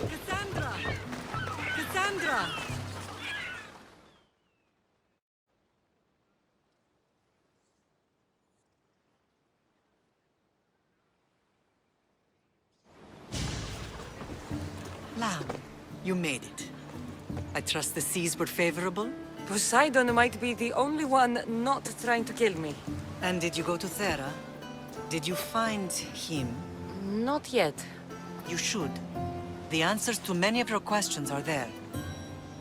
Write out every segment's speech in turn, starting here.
Cassandra! Cassandra! Lamb, you made it. I trust the seas were favorable? Poseidon might be the only one not trying to kill me. And did you go to Thera? Did you find him? Not yet. You should. The answers to many of your questions are there.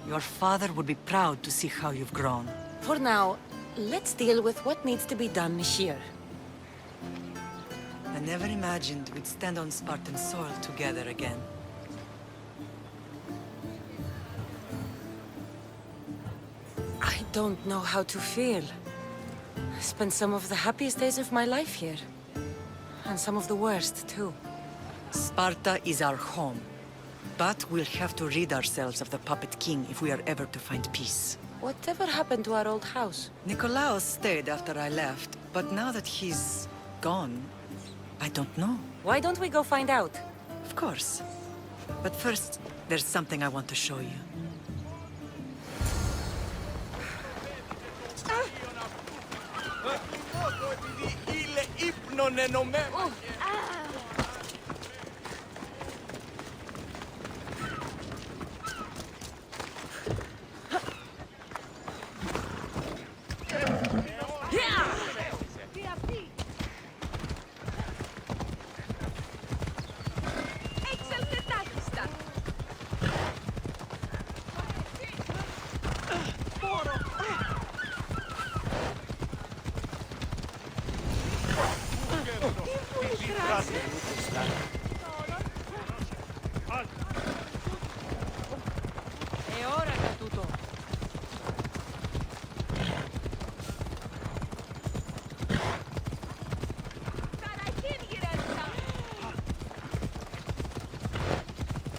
Your father would be proud to see how you've grown. For now, let's deal with what needs to be done here. I never imagined we'd stand on Spartan soil together again. I don't know how to feel. I spent some of the happiest days of my life here. And some of the worst, too. Sparta is our home. But we'll have to rid ourselves of the Puppet King if we are ever to find peace. Whatever happened to our old house? Nikolaos stayed after I left, but now that he's gone, I don't know. Why don't we go find out? Of course. But first, there's something I want to show you.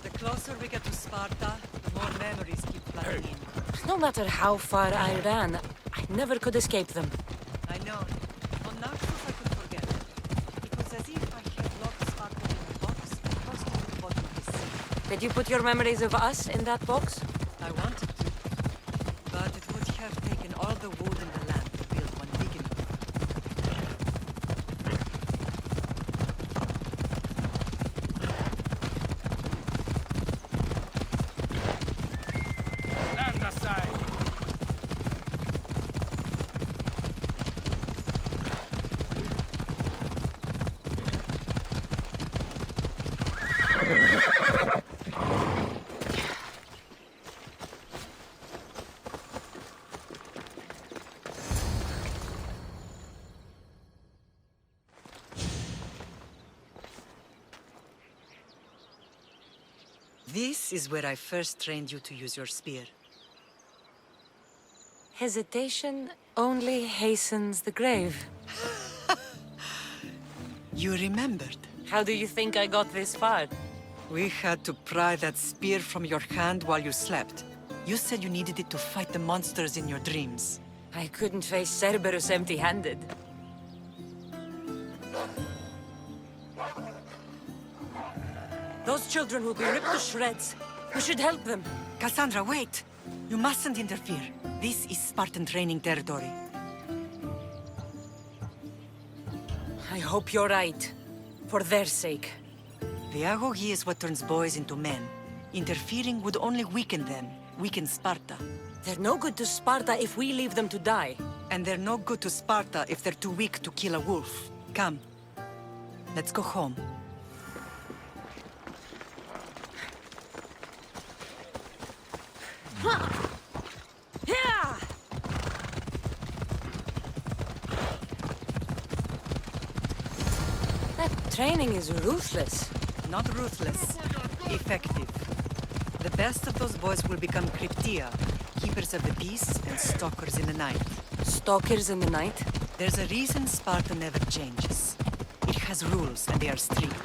The closer we get to Sparta, the more memories keep flooding in. No matter how far I ran, I never could escape them. I know. On Naxos I could forget. It was as if I had locked Sparta in a box and tossed it to the bottom of the sea. Did you put your memories of us in that box? I wanted to, but it would have taken all the wood in the land to build one big enough. Stand aside! This is where I first trained you to use your spear. Hesitation only hastens the grave. You remembered. How do you think I got this far? We had to pry that spear from your hand while you slept. You said you needed it to fight the monsters in your dreams. I couldn't face Cerberus empty-handed. Those children will be ripped to shreds. We should help them. Cassandra, wait! You mustn't interfere. This is Spartan training territory. I hope you're right. For their sake. The agoge is what turns boys into men. Interfering would only weaken them, weaken Sparta. They're no good to Sparta if we leave them to die. And they're no good to Sparta if they're too weak to kill a wolf. Come. Let's go home. That training is ruthless. Not ruthless. Effective. The best of those boys will become Cryptia, keepers of the peace and stalkers in the night. Stalkers in the night? There's a reason Sparta never changes. It has rules, and they are strict.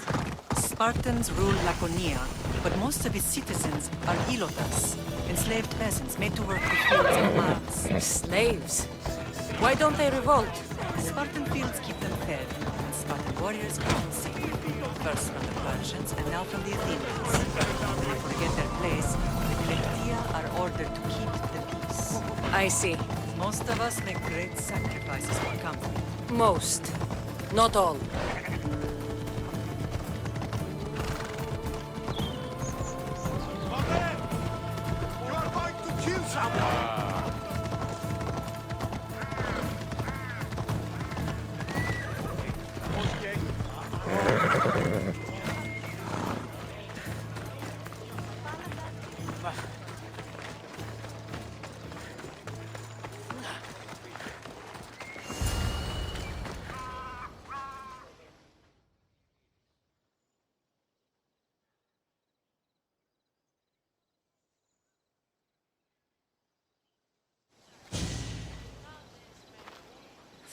Spartans rule Laconia, but most of its citizens are ilotas, enslaved peasants made to work the fields and lands. Slaves. Why don't they revolt? Spartan fields keep them fed, and Spartan warriors keep them safe. First from the Persians, and now from the Athenians. For get their place, the Militia are ordered to keep the peace. I see. Most of us make great sacrifices for comfort. Most. Not all. You are going to kill someone!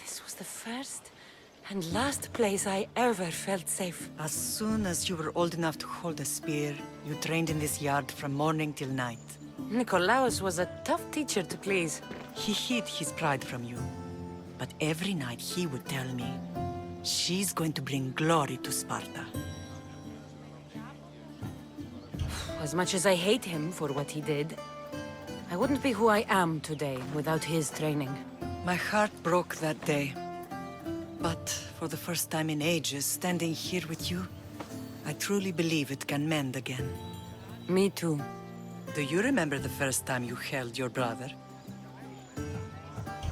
This was the first and last place I ever felt safe. As soon as you were old enough to hold a spear, you trained in this yard from morning till night. Nikolaos was a tough teacher to please. He hid his pride from you. But every night he would tell me, she's going to bring glory to Sparta. As much as I hate him for what he did, I wouldn't be who I am today without his training. My heart broke that day. But for the first time in ages, standing here with you, I truly believe it can mend again. Me too. Do you remember the first time you held your brother?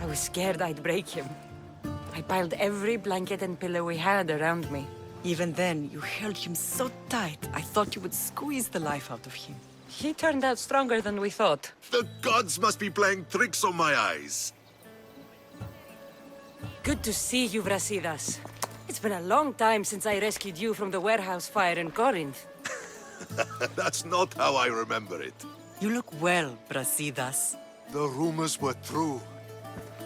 I was scared I'd break him. I piled every blanket and pillow we had around me. Even then, you held him so tight, I thought you would squeeze the life out of him. He turned out stronger than we thought. The gods must be playing tricks on my eyes. Good to see you, Brasidas. It's been a long time since I rescued you from the warehouse fire in Corinth. That's not how I remember it. You look well, Brasidas. The rumors were true.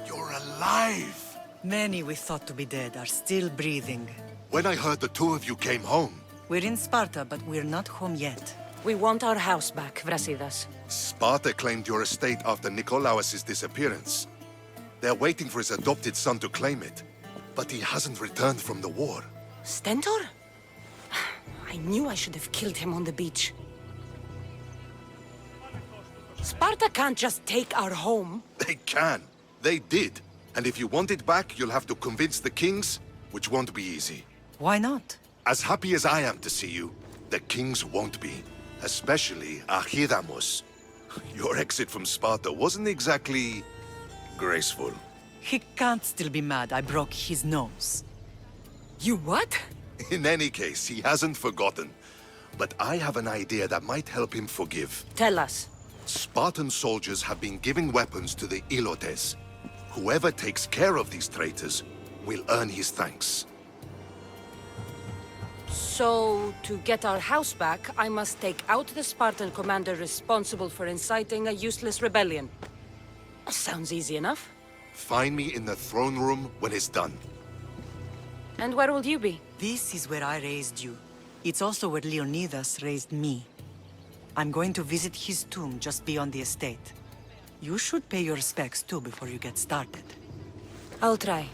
You're alive! Many we thought to be dead are still breathing. When I heard the two of you came home, We're in Sparta, but we're not home yet. We want our house back, Brasidas. Sparta claimed your estate after Nikolaos' disappearance. They're waiting for his adopted son to claim it. But he hasn't returned from the war. Stentor? I knew I should have killed him on the beach. Sparta can't just take our home. They can. They did. And if you want it back, you'll have to convince the kings, which won't be easy. Why not? As happy as I am to see you, the kings won't be. Especially Archidamos. Your exit from Sparta wasn't exactly graceful. He can't still be mad I broke his nose. You what? In any case, he hasn't forgotten. But I have an idea that might help him forgive. Tell us. Spartan soldiers have been giving weapons to the Ilotes. Whoever takes care of these traitors will earn his thanks. So, to get our house back, I must take out the Spartan commander responsible for inciting a useless rebellion. Sounds easy enough. Find me in the throne room when it's done. And where will you be? This is where I raised you. It's also where Leonidas raised me. I'm going to visit his tomb just beyond the estate. You should pay your respects too before you get started. I'll try.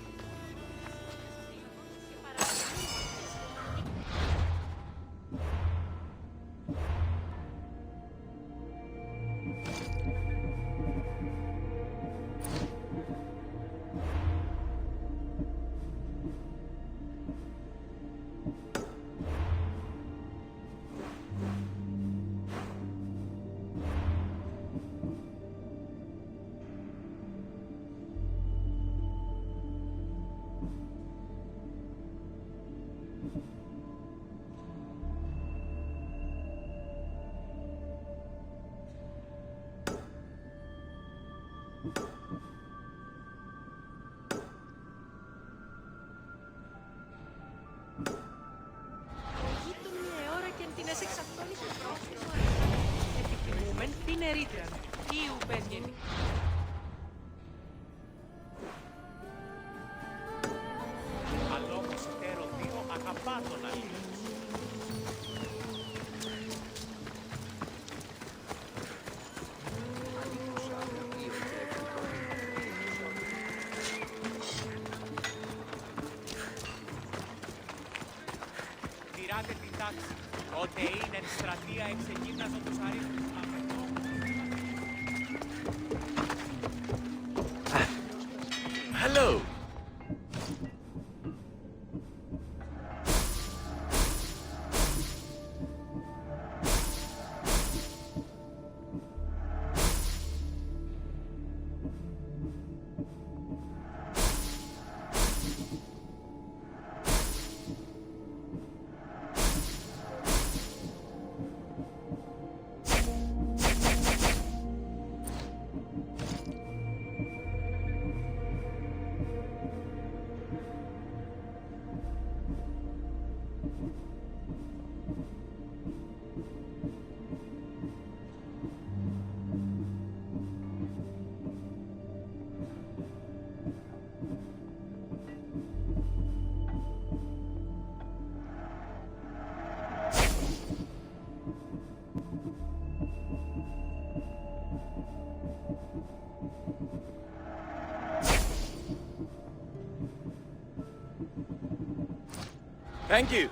Τότε είναι εκστρατεία εξεγύμναζον τους αρίστους. Hello. Thank you.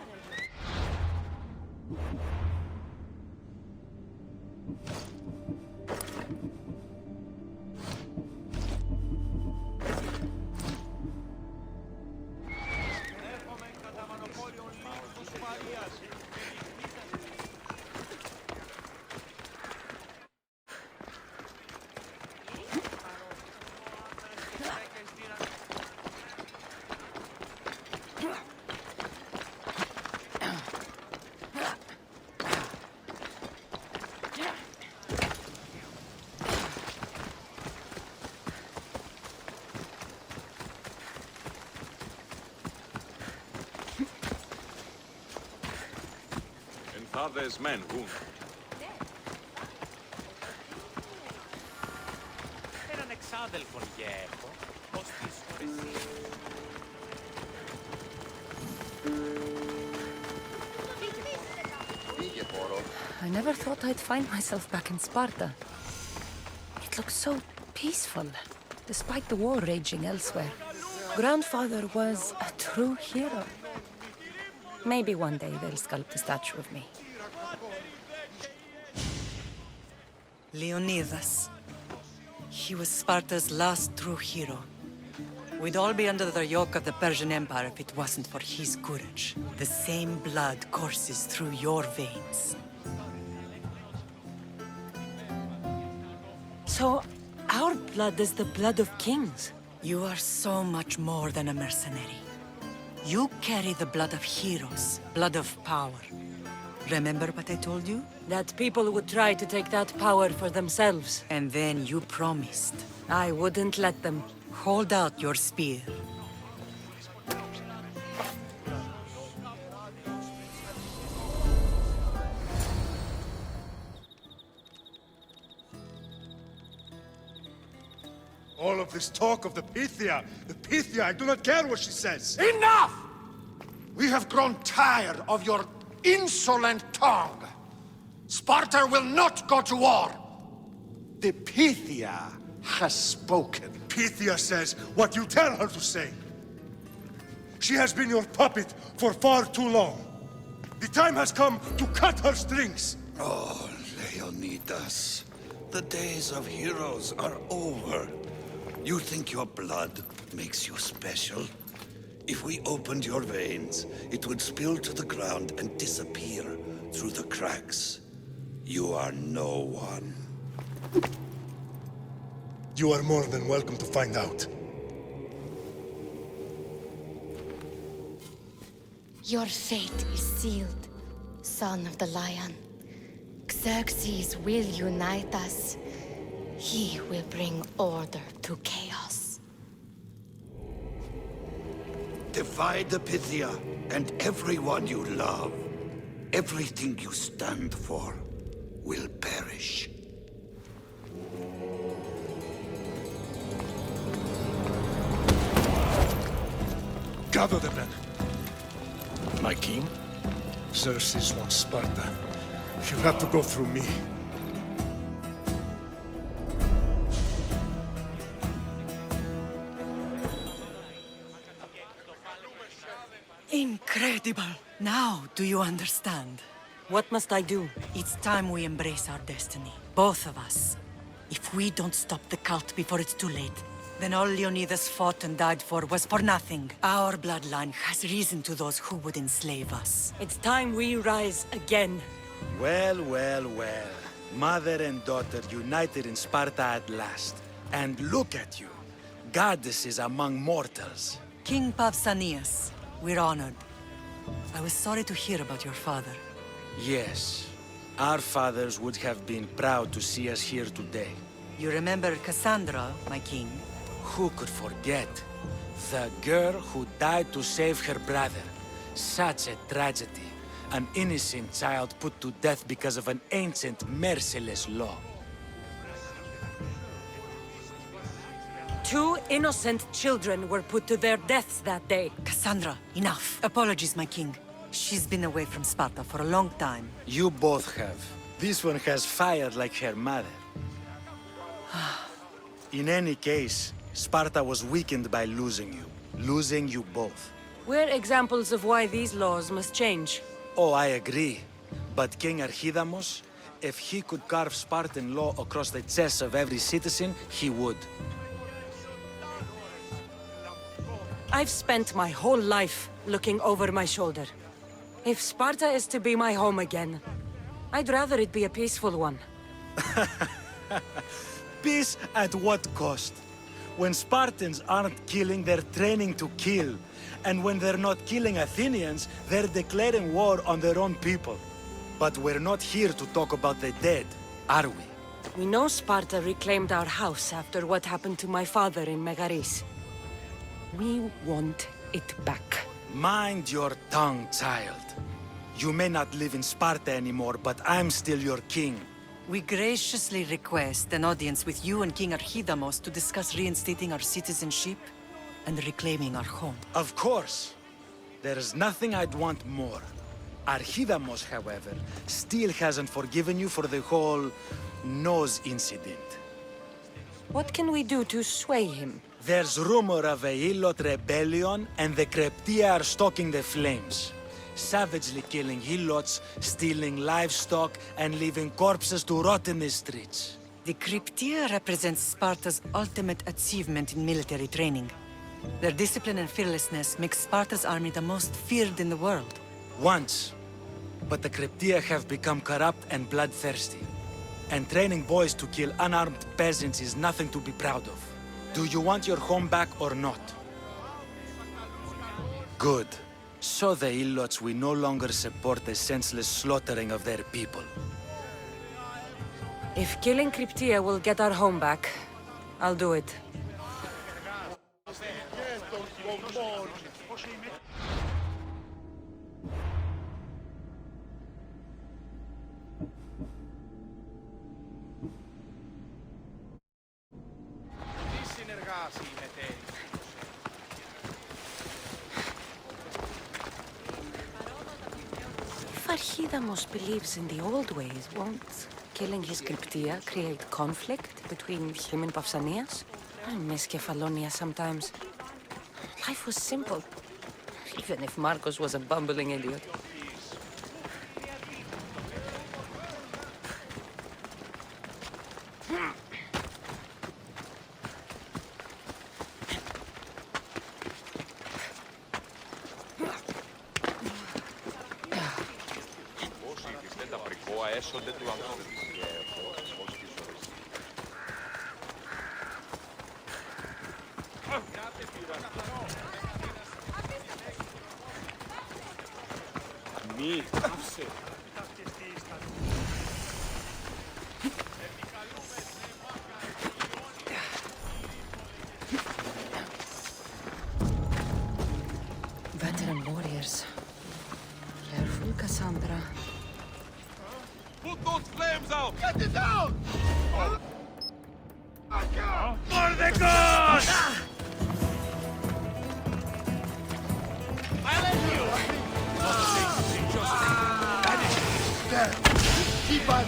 Father's men wounded. Έναν εξάδελφον και έχω, ως τις φορεσίες. I never thought I'd find myself back in Sparta. It looks so peaceful, despite the war raging elsewhere. Grandfather was a true hero. Maybe one day they'll sculpt a statue of me. Leonidas. He was Sparta's last true hero. We'd all be under the yoke of the Persian Empire if it wasn't for his courage. The same blood courses through your veins. So, our blood is the blood of kings. You are so much more than a mercenary. You carry the blood of heroes, blood of power. Remember what I told you? That people would try to take that power for themselves. And then you promised. I wouldn't let them. Hold out your spear. All of this talk of the Pythia, I do not care what she says. Enough! We have grown tired of your insolent tongue. Sparta will not go to war. The Pythia has spoken. Pythia says what you tell her to say. She has been your puppet for far too long. The time has come to cut her strings. Oh, Leonidas, the days of heroes are over. You think your blood makes you special? If we opened your veins, it would spill to the ground and disappear through the cracks. You are no one. You are more than welcome to find out. Your fate is sealed, son of the lion. Xerxes will unite us. He will bring order to chaos. Divide the Pythia and everyone you love. Everything you stand for will perish. Gather the men. My king? Xerxes wants Sparta. She'll have to go through me. Incredible! Now do you understand? What must I do? It's time we embrace our destiny. Both of us. If we don't stop the cult before it's too late, then all Leonidas fought and died for was for nothing. Our bloodline has risen to those who would enslave us. It's time we rise again. Well, well, well. Mother and daughter united in Sparta at last. And look at you. Goddesses among mortals. King Pausanias, we're honored. I was sorry to hear about your father. Yes. Our fathers would have been proud to see us here today. You remember Cassandra, my king? Who could forget? The girl who died to save her brother. Such a tragedy. An innocent child put to death because of an ancient, merciless law. 2 innocent children were put to their deaths that day. Cassandra, enough. Apologies, my king. She's been away from Sparta for a long time. You both have. This one has fired like her mother. In any case, Sparta was weakened by losing you. Losing you both. We're examples of why these laws must change. Oh, I agree. But King Archidamos, if he could carve Spartan law across the chests of every citizen, he would. I've spent my whole life looking over my shoulder. If Sparta is to be my home again, I'd rather it be a peaceful one. Peace at what cost? When Spartans aren't killing, they're training to kill. And when they're not killing Athenians, they're declaring war on their own people. But we're not here to talk about the dead, are we? We know Sparta reclaimed our house after what happened to my father in Megaris. We want it back. Mind your tongue, child. You may not live in Sparta anymore, but I'm still your king. We graciously request an audience with you and King Archidamos to discuss reinstating our citizenship and reclaiming our home. Of course. There is nothing I'd want more. Archidamos, however, still hasn't forgiven you for the whole nose incident. What can we do to sway him? There's rumor of a Hilot rebellion, and the Kryptia are stalking the flames. Savagely killing Helots, stealing livestock, and leaving corpses to rot in the streets. The Kryptia represents Sparta's ultimate achievement in military training. Their discipline and fearlessness make Sparta's army the most feared in the world. Once. But the Kryptia have become corrupt and bloodthirsty. And training boys to kill unarmed peasants is nothing to be proud of. Do you want your home back or not? Good. So the Ilots will no longer support the senseless slaughtering of their people. If killing Kryptia will get our home back, I'll do it. If Archidamos believes in the old ways, won't killing his Kryptia create conflict between him and Pausanias? I miss Kefalonia sometimes. Life was simple, even if Marcos was a bumbling idiot. έσονται του ανθρώπου και ως τη ζωή. Μη, άφησε. Veteran warriors. Careful, Cassandra. Put those flames out! Get it out! Mordecai! I'll let you! There! Keep on!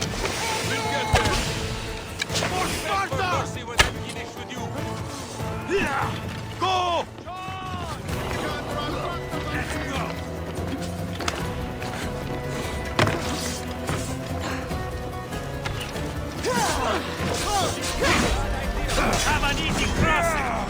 We'll get there! For Sparta! See what I'm beginning with you! Yeah! Go! Let's go! an easy crossing!